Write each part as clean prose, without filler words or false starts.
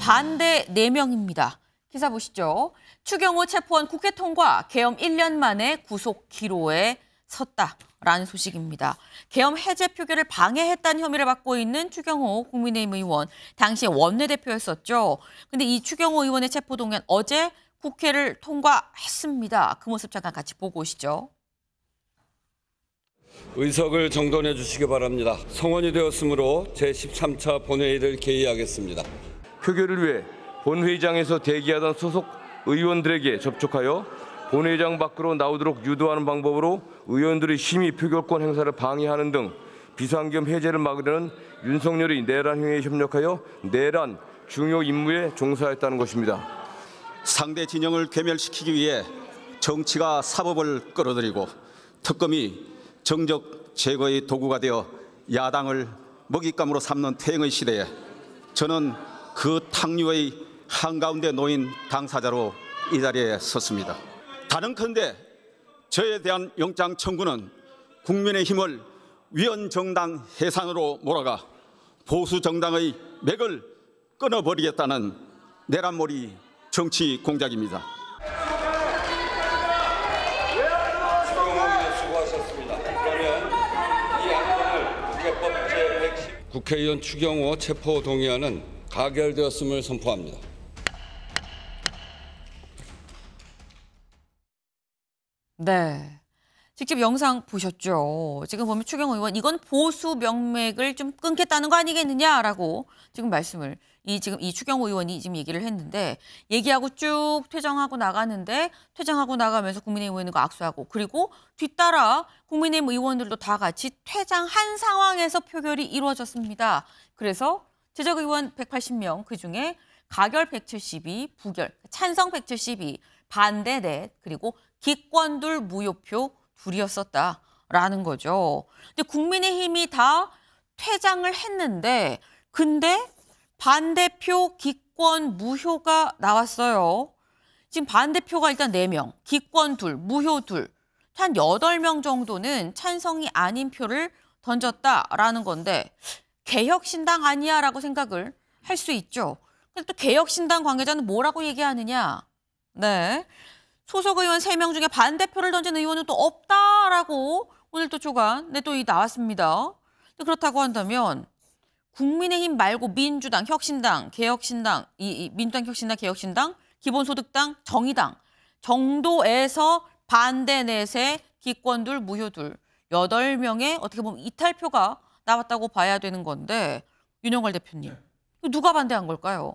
반대 4명입니다. 기사 보시죠. 추경호 체포원 국회 통과, 계엄 1년 만에 구속 기로에 섰다라는 소식입니다. 계엄 해제 표결을 방해했다는 혐의를 받고 있는 추경호 국민의힘 의원, 당시 원내대표였었죠. 근데 이 추경호 의원의 체포동의안 어제 국회를 통과했습니다. 그 모습 잠깐 같이 보고 오시죠. 의석을 정돈해 주시기 바랍니다. 성원이 되었으므로 제13차 본회의를 개의하겠습니다. 표결을 위해 본회의장에서 대기하던 소속 의원들에게 접촉하여 본회의장 밖으로 나오도록 유도하는 방법으로 의원들의 심의 표결권 행사를 방해하는 등 비상계엄 해제를 막으려는 윤석열의 내란 행위에 협력하여 내란 중요 임무에 종사했다는 것입니다. 상대 진영을 괴멸시키기 위해 정치가 사법을 끌어들이고 특검이 정적 제거의 도구가 되어 야당을 먹잇감으로 삼는 퇴행의 시대에 저는 그 탕류의 한가운데 놓인 당사자로 이 자리에 섰습니다. 다른컨대 저에 대한 영장 청구는 국민의힘을 위헌정당 해산으로 몰아가 보수정당의 맥을 끊어버리겠다는 내란몰이 정치 공작입니다. 국회의원 추경호 체포 동의안은 가결되었음을 선포합니다. 네, 직접 영상 보셨죠? 지금 보면 추경호 의원 이건 보수 명맥을 좀 끊겠다는 거 아니겠느냐라고 지금 말씀을 이 추경호 의원이 지금 얘기를 했는데 얘기하고 쭉 퇴장하고 나가는데 퇴장하고 나가면서 국민의힘 의원과 악수하고 그리고 뒤따라 국민의힘 의원들도 다 같이 퇴장한 상황에서 표결이 이루어졌습니다. 그래서 제적 의원 180명 그중에 가결 172, 부결, 찬성 172, 반대 넷 그리고 기권 둘 무효표 둘이었었다라는 거죠. 근데 국민의힘이 다 퇴장을 했는데 근데 반대표, 기권, 무효가 나왔어요. 지금 반대표가 일단 4명, 기권 2, 무효 2, 한 8명 정도는 찬성이 아닌 표를 던졌다라는 건데 개혁신당 아니야라고 생각을 할 수 있죠. 근데 또 개혁신당 관계자는 뭐라고 얘기하느냐. 네, 소속 의원 3명 중에 반대표를 던진 의원은 또 없다라고 오늘 또 조간에 또 나왔습니다. 그렇다고 한다면 국민의힘 말고 민주당, 혁신당, 개혁신당, 민주당, 혁신당, 개혁신당, 기본소득당, 정의당 정도에서 반대 넷에 기권 둘, 무효 둘 8명의 어떻게 보면 이탈표가 나왔다고 봐야 되는 건데 윤영걸 대표님, 누가 반대한 걸까요?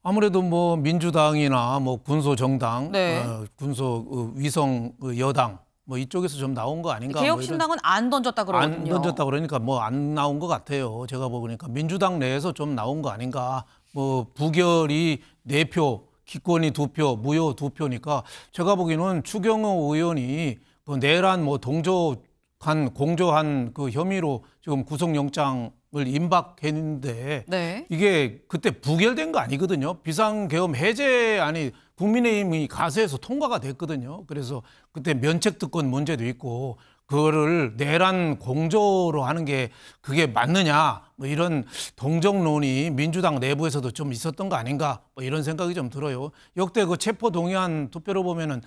아무래도 뭐 민주당이나 뭐 군소정당, 네. 군소 위성 여당 뭐 이쪽에서 좀 나온 거 아닌가. 개혁신당은 안 던졌다 그러거든요. 안 던졌다 그러니까 뭐 안 나온 것 같아요. 제가 보니까 민주당 내에서 좀 나온 거 아닌가. 뭐 부결이 4표, 기권이 2표, 무효 2표니까 제가 보기에는 추경호 의원이 그 내란 뭐 공조한 그 혐의로 지금 구속영장을 임박했는데 네. 이게 그때 부결된 거 아니거든요. 비상계엄 해제안이 국민의힘이 가세해서 통과가 됐거든요. 그래서 그때 면책특권 문제도 있고 그거를 내란 공조로 하는 게 그게 맞느냐 뭐 이런 동정론이 민주당 내부에서도 좀 있었던 거 아닌가 뭐 이런 생각이 좀 들어요. 역대 그 체포동의안 투표로 보면은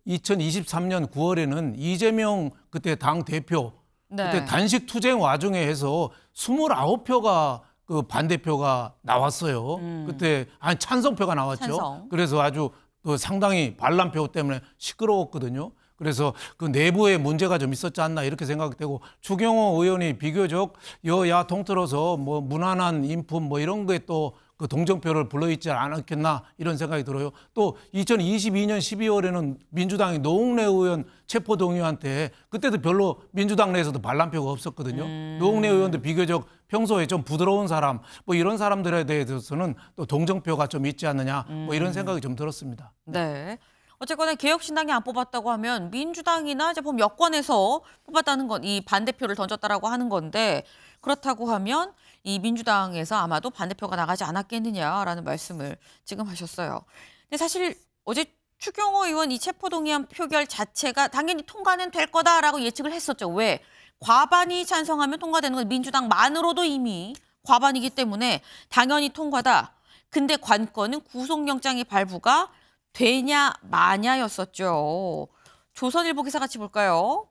2023년 9월에는 이재명 그때 당 대표 그때 단식 투쟁 와중에 해서 29표가 그 반대표가 나왔어요. 그때 찬성표가 나왔죠. 찬성. 그래서 아주 그 상당히 반란표 때문에 시끄러웠거든요. 그래서 그 내부에 문제가 좀 있었지 않나 이렇게 생각되고 추경호 의원이 비교적 여야 통틀어서 뭐 무난한 인품 뭐 이런 거에 또 그 동정표를 불러있지 않았겠나 이런 생각이 들어요. 또 2022년 12월에는 민주당이 노웅래 의원 체포동의안때 그때도 별로 민주당 내에서도 반란표가 없었거든요. 노웅래 의원도 비교적 평소에 좀 부드러운 사람 뭐 이런 사람들에 대해서는 또 동정표가 좀 있지 않느냐 뭐 이런 생각이 좀 들었습니다. 네. 어쨌거나 개혁신당이 안 뽑았다고 하면 민주당이나 이제 보면 여권에서 뽑았다는 건 이 반대표를 던졌다라고 하는 건데 그렇다고 하면 이 민주당에서 아마도 반대표가 나가지 않았겠느냐라는 말씀을 지금 하셨어요. 근데 사실 어제 추경호 의원 이 체포동의안 표결 자체가 당연히 통과는 될 거다라고 예측을 했었죠. 왜? 과반이 찬성하면 통과되는 건 민주당만으로도 이미 과반이기 때문에 당연히 통과다. 근데 관건은 구속영장의 발부가 되냐 마냐였었죠. 조선일보 기사 같이 볼까요?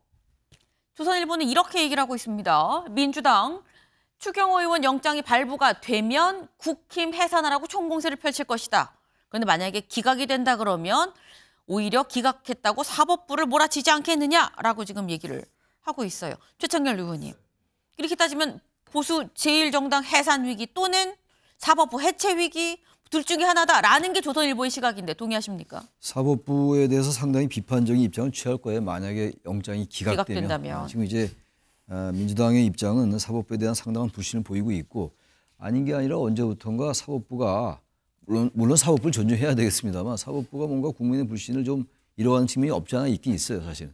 조선일보는 이렇게 얘기를 하고 있습니다. 민주당 추경호 의원 영장이 발부가 되면 국힘 해산하라고 총공세를 펼칠 것이다. 그런데 만약에 기각이 된다 그러면 오히려 기각했다고 사법부를 몰아치지 않겠느냐라고 지금 얘기를 하고 있어요. 최창렬 의원님. 이렇게 따지면 보수 제1정당 해산 위기 또는 사법부 해체 위기 둘 중에 하나다라는 게 조선일보의 시각인데 동의하십니까? 사법부에 대해서 상당히 비판적인 입장을 취할 거예요. 만약에 영장이 기각된다면. 지금 이제 민주당의 입장은 사법부에 대한 상당한 불신을 보이고 있고 아닌 게 아니라 언제부턴가 사법부가 물론 사법부를 존중해야 되겠습니다만 사법부가 뭔가 국민의 불신을 좀 잃어가는 측면이 없지 않아 있긴 있어요. 사실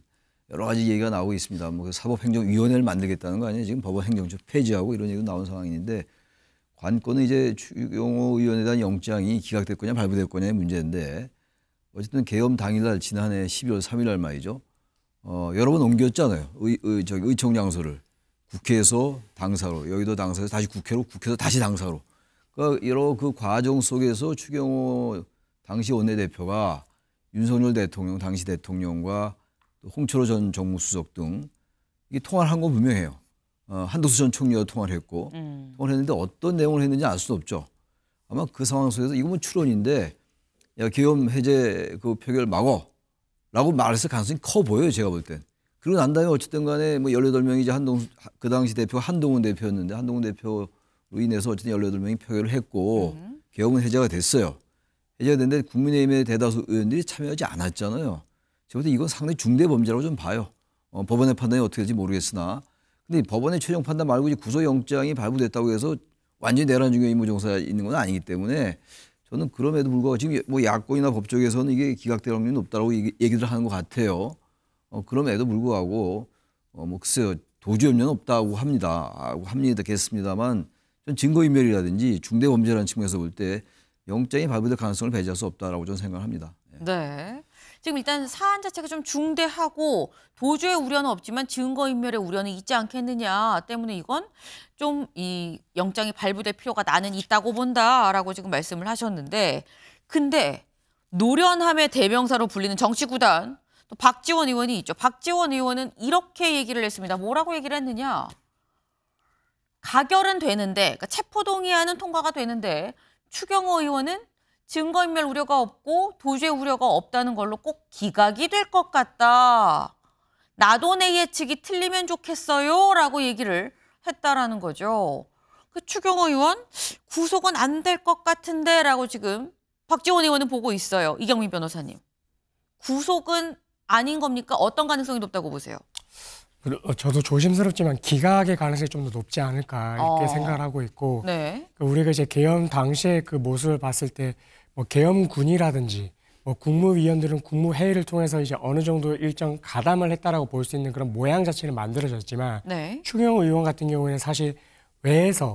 여러 가지 얘기가 나오고 있습니다. 뭐 사법행정위원회를 만들겠다는 거 아니에요. 지금 법원행정처 폐지하고 이런 얘기도 나온 상황인데 관건은 이제 추경호 의원에 대한 영장이 기각될 거냐 발부될 거냐의 문제인데 어쨌든 계엄 당일날 지난해 12월 3일 날 말이죠. 여러 번 옮겼잖아요. 의총 장소를 국회에서 당사로 여의도 당사에서 다시 국회로 국회에서 다시 당사로. 그러니까 여러 그 과정 속에서 추경호 당시 원내대표가 윤석열 대통령 당시 대통령과 홍철호 전 정무수석 등 이게 통화를 한 건 분명해요. 한덕수 전 총리와 통화를 했고 통화를 했는데 어떤 내용을 했는지 알 수는 없죠. 아마 그 상황 속에서 이거 뭐 추론인데 야 계엄 해제 그 표결 막어라고 말했을 가능성이 커 보여요. 제가 볼 땐. 그리고 난 다음에 어쨌든 간에 뭐 18명이 이제 그 당시 대표가 한동훈 대표였는데 한동훈 대표로 인해서 어쨌든 18명이 표결을 했고 계엄은 해제가 됐어요. 해제가 됐는데 국민의힘의 대다수 의원들이 참여하지 않았잖아요. 제가 볼 때 이건 상당히 중대 범죄라고 좀 봐요. 법원의 판단이 어떻게 될지 모르겠으나 근데 법원의 최종 판단 말고 이제 구속영장이 발부됐다고 해서 완전히 내란 중에 임무정사에 있는 건 아니기 때문에 저는 그럼에도 불구하고 지금 뭐 야권이나 법조계에서는 이게 기각될 확률이 높다고 얘기를 하는 것 같아요. 그럼에도 불구하고 뭐 글쎄요 도주 염려는 없다고 합니다겠습니다만 전 증거인멸이라든지 중대범죄라는 측면에서 볼 때 영장이 발부될 가능성을 배제할 수 없다라고 저는 생각합니다. 네. 지금 일단 사안 자체가 좀 중대하고 도주의 우려는 없지만 증거인멸의 우려는 있지 않겠느냐 때문에 이건 좀 이 영장이 발부될 필요가 나는 있다고 본다라고 지금 말씀을 하셨는데 근데 노련함의 대명사로 불리는 정치구단 또 박지원 의원이 있죠. 박지원 의원은 이렇게 얘기를 했습니다. 뭐라고 얘기를 했느냐. 가결은 되는데 그러니까 체포동의안은 통과가 되는데 추경호 의원은 증거인멸 우려가 없고 도주의 우려가 없다는 걸로 꼭 기각이 될 것 같다. 나도 내 예측이 틀리면 좋겠어요. 라고 얘기를 했다라는 거죠. 그 추경호 의원 구속은 안 될 것 같은데 라고 지금 박지원 의원은 보고 있어요. 이경민 변호사님. 구속은 아닌 겁니까? 어떤 가능성이 높다고 보세요? 저도 조심스럽지만 기각의 가능성이 좀 더 높지 않을까 이렇게 생각을 하고 있고 네. 우리가 이제 계엄 당시의 그 모습을 봤을 때 뭐 계엄군이라든지 뭐 국무위원들은 국무회의를 통해서 이제 어느 정도 일정 가담을 했다라고 볼 수 있는 그런 모양 자체는 만들어졌지만 네. 추경호 의원 같은 경우에는 사실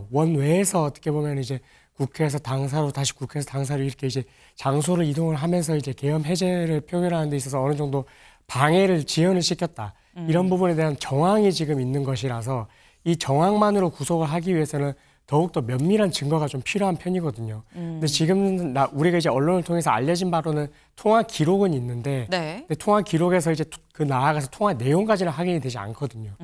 원외에서 어떻게 보면 이제 국회에서 당사로 다시 국회에서 당사로 이렇게 이제 장소를 이동을 하면서 이제 계엄 해제를 표결하는 데 있어서 어느 정도 방해를 지연을 시켰다. 이런 부분에 대한 정황이 지금 있는 것이라서 이 정황만으로 구속을 하기 위해서는 더욱더 면밀한 증거가 좀 필요한 편이거든요. 근데 지금 우리가 이제 언론을 통해서 알려진 바로는 통화 기록은 있는데 네. 근데 통화 기록에서 이제 그 나아가서 통화 내용까지는 확인이 되지 않거든요.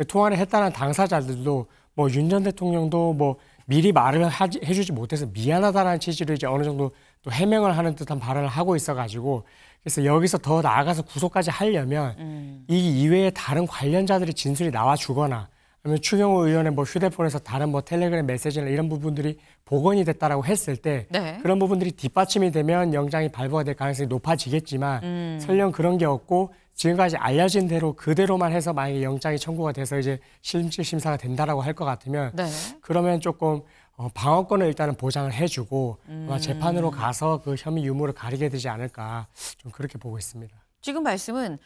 통화를 했다는 당사자들도 뭐 윤 전 대통령도 뭐 미리 말을 해주지 못해서 미안하다라는 취지로 이제 어느 정도 또 해명을 하는 듯한 발언을 하고 있어가지고 그래서 여기서 더 나아가서 구속까지 하려면 이 이외에 다른 관련자들의 진술이 나와주거나 아니면 추경호 의원의 뭐 휴대폰에서 다른 뭐 텔레그램 메시지나 이런 부분들이 복원이 됐다라고 했을 때 네. 그런 부분들이 뒷받침이 되면 영장이 발부가 될 가능성이 높아지겠지만 설령 그런 게 없고 지금까지 알려진 대로 그대로만 해서 만약에 영장이 청구가 돼서 이제 실질 심사가 된다라고 할 것 같으면 네. 그러면 조금 방어권을 일단은 보장을 해주고 아마 재판으로 가서 그 혐의 유무를 가리게 되지 않을까 좀 그렇게 보고 있습니다. 지금 말씀은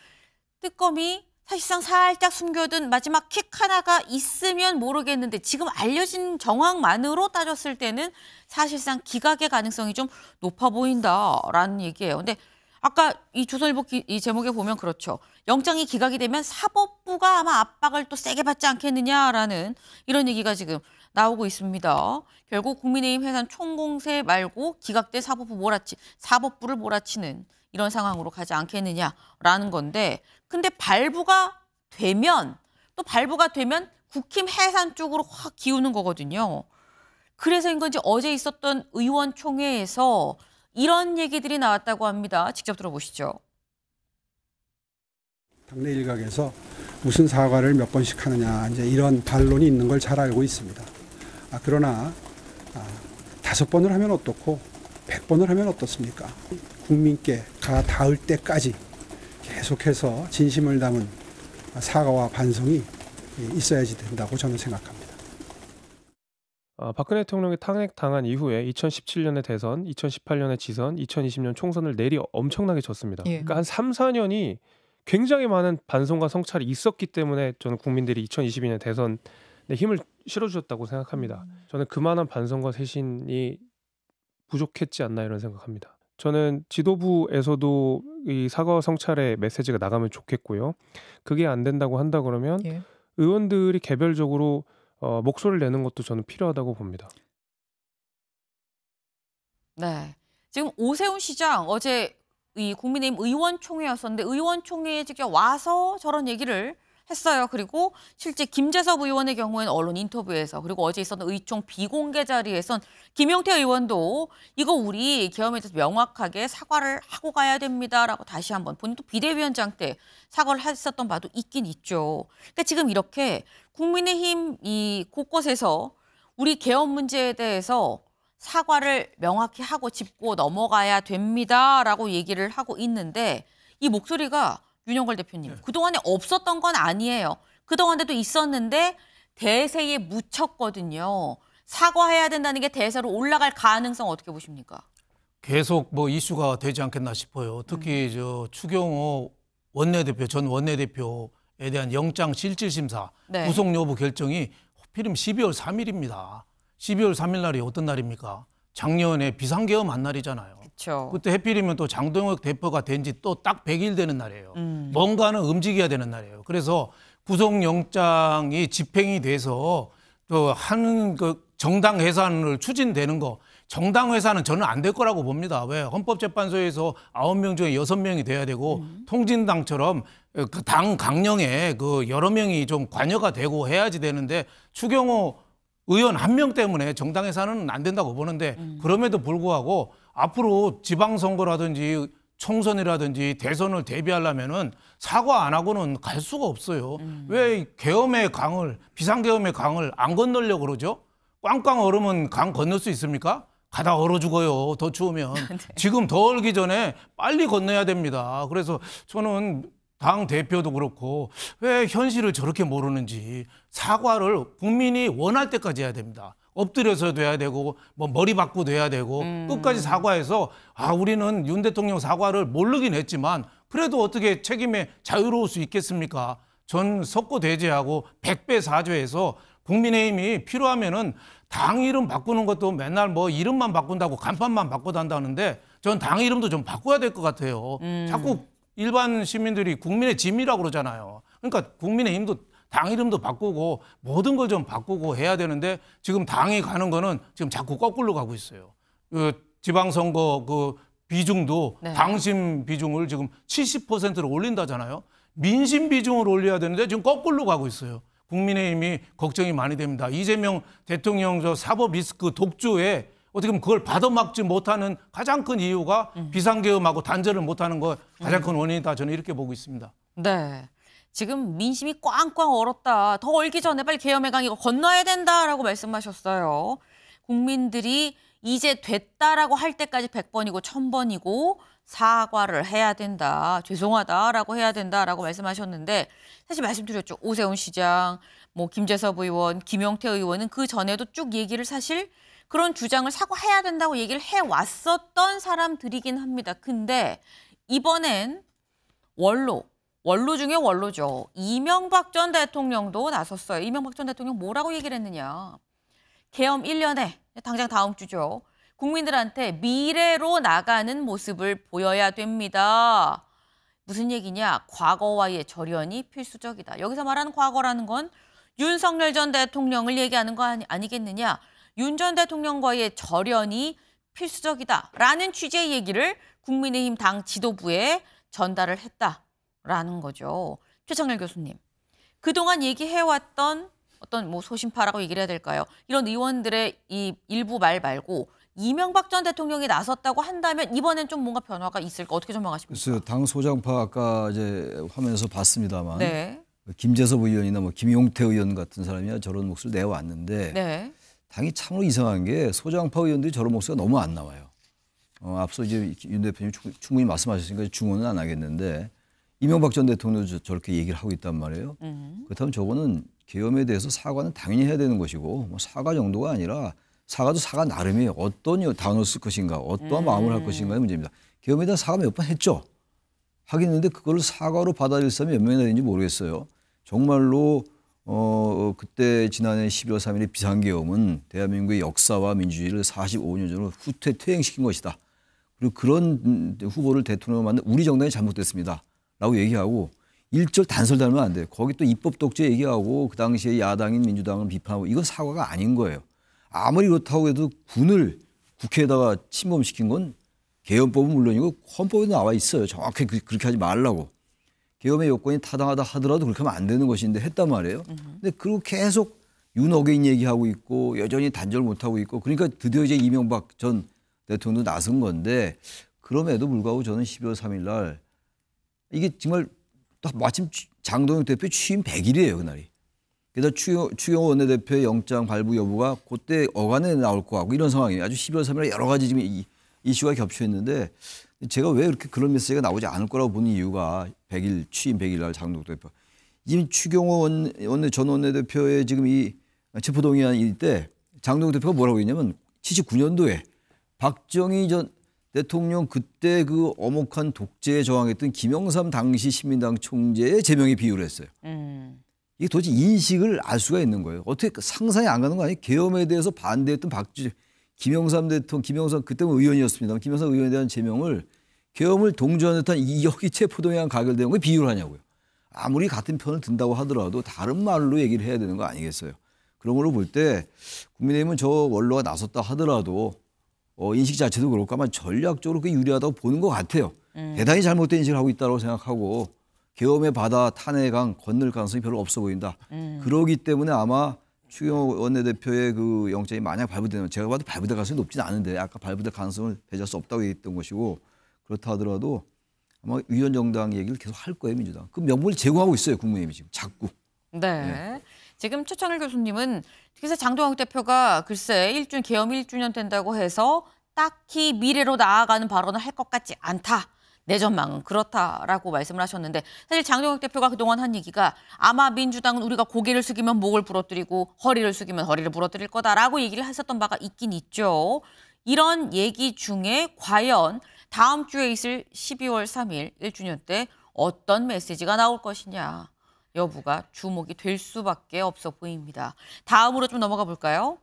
특검이 사실상 살짝 숨겨둔 마지막 킥 하나가 있으면 모르겠는데 지금 알려진 정황만으로 따졌을 때는 사실상 기각의 가능성이 좀 높아 보인다라는 얘기예요. 근데 아까 이 조선일보 이 제목에 보면 그렇죠. 영장이 기각이 되면 사법부가 아마 압박을 또 세게 받지 않겠느냐라는 이런 얘기가 지금 나오고 있습니다. 결국 국민의힘 해산 총공세 말고 기각된 사법부를 몰아치는 이런 상황으로 가지 않겠느냐라는 건데, 근데 발부가 되면 국힘 해산 쪽으로 확 기우는 거거든요. 그래서인 건지 어제 있었던 의원총회에서 이런 얘기들이 나왔다고 합니다. 직접 들어보시죠. 당내 일각에서 무슨 사과를 몇 번씩 하느냐 이제 이런 반론이 있는 걸 잘 알고 있습니다. 그러나 5번을 하면 어떻고 100번을 하면 어떻습니까? 국민께 가 닿을 때까지 계속해서 진심을 담은 사과와 반성이 있어야지 된다고 저는 생각합니다. 박근혜 대통령이 탄핵당한 이후에 2017년에 대선, 2018년에 지선, 2020년 총선을 내리 엄청나게 졌습니다. 그러니까 한 3, 4년이 굉장히 많은 반성과 성찰이 있었기 때문에 저는 국민들이 2022년 대선에 힘을 실어주셨다고 생각합니다. 저는 그만한 반성과 쇄신이 부족했지 않나 이런 생각합니다. 저는 지도부에서도 이 사과와 성찰의 메시지가 나가면 좋겠고요. 그게 안 된다고 한다 그러면 의원들이 개별적으로 목소리를 내는 것도 저는 필요하다고 봅니다. 네, 지금 오세훈 시장 어제 이 국민의힘 의원총회였었는데 의원총회에 직접 와서 저런 얘기를 했어요. 그리고 실제 김재섭 의원의 경우에는 언론 인터뷰에서, 그리고 어제 있었던 의총 비공개 자리에선 김용태 의원도 이거 우리 계엄에 대해서 명확하게 사과를 하고 가야 됩니다라고 다시 한번 본인도 비대위원장 때 사과를 했었던 바도 있긴 있죠. 그러니까 지금 이렇게 국민의힘 이 곳곳에서 우리 계엄 문제에 대해서 사과를 명확히 하고 짚고 넘어가야 됩니다라고 얘기를 하고 있는데, 이 목소리가 윤영걸 대표님, 그동안에 없었던 건 아니에요. 그동안에도 있었는데 대세에 묻혔거든요. 사과해야 된다는 게 대세로 올라갈 가능성 어떻게 보십니까? 계속 뭐 이슈가 되지 않겠나 싶어요. 특히 저 추경호 전 원내대표에 대한 영장 실질심사 구속 여부 결정이 하필이면 12월 3일입니다. 12월 3일 날이 어떤 날입니까? 작년에 비상계엄 한 날이잖아요. 그쵸. 그때 해필이면 또 장동혁 대표가 된 지 또 딱 100일 되는 날이에요. 뭔가는 움직여야 되는 날이에요. 그래서 구속영장이 집행이 돼서 또 그 정당 해산을 추진되는 거, 정당 해산은 저는 안 될 거라고 봅니다. 왜? 헌법재판소에서 9명 중에 6명이 돼야 되고 통진당처럼 그 당 강령에 그 여러 명이 좀 관여가 되고 해야지 되는데, 추경호 의원 1명 때문에 정당 해산은 안 된다고 보는데, 그럼에도 불구하고 앞으로 지방선거라든지 총선이라든지 대선을 대비하려면은 사과 안 하고는 갈 수가 없어요. 왜 계엄의 강을, 비상계엄의 강을 안 건너려고 그러죠? 꽝꽝 얼으면 강 건널 수 있습니까? 가다 얼어 죽어요. 더 추우면. 지금 더 얼기 전에 빨리 건너야 됩니다. 그래서 저는 당 대표도 그렇고 왜 현실을 저렇게 모르는지, 사과를 국민이 원할 때까지 해야 됩니다. 엎드려서도 해야 되고 뭐 머리 박고도 해야 되고 끝까지 사과해서, 우리는 윤 대통령 사과를 모르긴 했지만 그래도 어떻게 책임에 자유로울 수 있겠습니까? 전 석고대죄하고 100배 사죄해서 국민의힘이 필요하면은 당 이름 바꾸는 것도 맨날 뭐 이름만 바꾼다고 간판만 바꿔단다는데, 전 당 이름도 좀 바꿔야 될 것 같아요. 자꾸 일반 시민들이 국민의 짐이라고 그러잖아요. 그러니까 국민의힘도 당 이름도 바꾸고 모든 걸 좀 바꾸고 해야 되는데, 지금 당이 가는 거는 지금 자꾸 거꾸로 가고 있어요. 그 지방선거 그 비중도 당심 비중을 지금 70%로 올린다잖아요. 민심 비중을 올려야 되는데 지금 거꾸로 가고 있어요. 국민의힘이 걱정이 많이 됩니다. 이재명 대통령 저 사법 리스크 독주에 어떻게 보면 그걸 받아막지 못하는 가장 큰 이유가 비상계엄하고 단절을 못하는 거 가장 큰 원인이다. 저는 이렇게 보고 있습니다. 네. 지금 민심이 꽝꽝 얼었다. 더 얼기 전에 빨리 계엄의 강 이거 건너야 된다라고 말씀하셨어요. 국민들이 이제 됐다라고 할 때까지 100번이고 1000번이고 사과를 해야 된다. 죄송하다라고 해야 된다라고 말씀하셨는데, 사실 말씀드렸죠. 오세훈 시장, 뭐 김재섭 의원, 김용태 의원은 그 전에도 쭉 얘기를, 사실 그런 주장을 사과해야 된다고 얘기를 해왔었던 사람들이긴 합니다. 근데 이번엔 원로 중에 원로죠. 이명박 전 대통령도 나섰어요. 이명박 전 대통령 뭐라고 얘기를 했느냐. 계엄 1년에, 당장 다음 주죠. 국민들한테 미래로 나가는 모습을 보여야 됩니다. 무슨 얘기냐. 과거와의 절연이 필수적이다. 여기서 말하는 과거라는 건 윤석열 전 대통령을 얘기하는 거 아니겠느냐. 윤 전 대통령과의 절연이 필수적이다라는 취지의 얘기를 국민의힘 당 지도부에 전달을 했다라는 거죠. 최창렬 교수님, 그동안 얘기해왔던 어떤 뭐 소신파라고 얘기를 해야 될까요? 이런 의원들의 이 일부 말 말고 이명박 전 대통령이 나섰다고 한다면 이번엔 좀 뭔가 변화가 있을까? 어떻게 전망하십니까? 그래서 당 소장파 아까 이제 화면에서 봤습니다만 네. 김재섭 의원이나 뭐 김용태 의원 같은 사람이야 저런 목소리를 내왔는데 네. 당이 참으로 이상한 게 소장파 의원들이 저런 목소리가 너무 안 나와요. 앞서 이제 윤 대표님 충분히 말씀하셨으니까 중언은 안 하겠는데 이명박 전 대통령도 저렇게 얘기를 하고 있단 말이에요. 그렇다면 저거는 계엄에 대해서 사과는 당연히 해야 되는 것이고 뭐 사과 정도가 아니라 사과도 사과 나름이에요. 어떤 단어를 쓸 것인가, 어떠한 마음을 할 것인가의 문제입니다. 계엄에 대한 사과 몇 번 했죠. 하긴 했는데 그걸 사과로 받아들일 사람이 몇 명이나 되는지 모르겠어요. 정말로 그때 지난해 12월 3일의 비상계엄은 대한민국의 역사와 민주주의를 45년 전으로 후퇴 퇴행시킨 것이다. 그리고 그런 후보를 대통령으로 만든 우리 정당이 잘못됐습니다. 라고 얘기하고 일절 단설 달면 안 돼요. 거기 또 입법 독재 얘기하고 그 당시에 야당인 민주당을 비판하고 이건 사과가 아닌 거예요. 아무리 그렇다고 해도 군을 국회에다가 침범시킨 건 계엄법은 물론이고 헌법에도 나와 있어요. 정확히 그렇게 하지 말라고. 계엄의 요건이 타당하다 하더라도 그렇게 하면 안 되는 것인데 했단 말이에요. 근데 그리고 계속 윤어게인 얘기하고 있고 여전히 단절 못하고 있고 그러니까 드디어 이제 이명박 전 대통령도 나선 건데 그럼에도 불구하고 저는 12월 3일 날 이게 정말 또 마침 장동영 대표 취임 100일이에요, 그날이. 그래서 추경호 원내대표의 영장 발부 여부가 그때 어간에 나올 거 같고 이런 상황이에요. 아주 12월 3일에 여러 가지 지금 이슈가 겹쳐있는데 제가 왜 이렇게 그런 메시지가 나오지 않을 거라고 보는 이유가 100일, 취임 100일 날 장동영 대표. 지금 추경호 전 원내대표의 지금 이 체포동의안 때 장동영 대표가 뭐라고 했냐면 79년도에 박정희 전 대통령 그때 그 엄혹한 독재에 저항했던 김영삼 당시 신민당 총재의 제명에 비유를 했어요. 이게 도대체 인식을 알 수가 있는 거예요. 어떻게 상상이 안 가는 거 아니에요? 계엄에 대해서 반대했던 김영삼 대통령, 김영삼 그때는 의원이었습니다. 김영삼 의원에 대한 제명을 계엄을 동조하는 듯한 여기 체포동의안 가결된 거에 비유를 하냐고요. 아무리 같은 편을 든다고 하더라도 다른 말로 얘기를 해야 되는 거 아니겠어요? 그런 걸로 볼 때 국민의힘은 저 원로가 나섰다 하더라도 인식 자체도 그렇고 아마 전략적으로 그게 유리하다고 보는 것 같아요. 대단히 잘못된 인식을 하고 있다고 생각하고 계엄의 바다 탄핵강 건널 가능성이 별로 없어 보인다. 그러기 때문에 아마 추경호 원내대표의 그 영장이 만약 발부되면 제가 봐도 발부될 가능성이 높지는 않은데 아까 발부될 가능성을 배제할 수 없다고 얘기했던 것이고 그렇다 하더라도 아마 위원정당 얘기를 계속 할 거예요, 민주당. 그 명분을 제공하고 있어요, 국민의힘이 지금 자꾸. 네. 지금 최창렬 교수님은 그래서 장동영 대표가 글쎄 계엄 1주년 된다고 해서 딱히 미래로 나아가는 발언을 할 것 같지 않다. 내 전망은 그렇다라고 말씀을 하셨는데 사실 장동영 대표가 그동안 한 얘기가 아마 민주당은 우리가 고개를 숙이면 목을 부러뜨리고 허리를 숙이면 허리를 부러뜨릴 거다라고 얘기를 했었던 바가 있긴 있죠. 이런 얘기 중에 과연 다음 주에 있을 12월 3일 1주년 때 어떤 메시지가 나올 것이냐 여부가 주목이 될 수밖에 없어 보입니다. 다음으로 좀 넘어가 볼까요?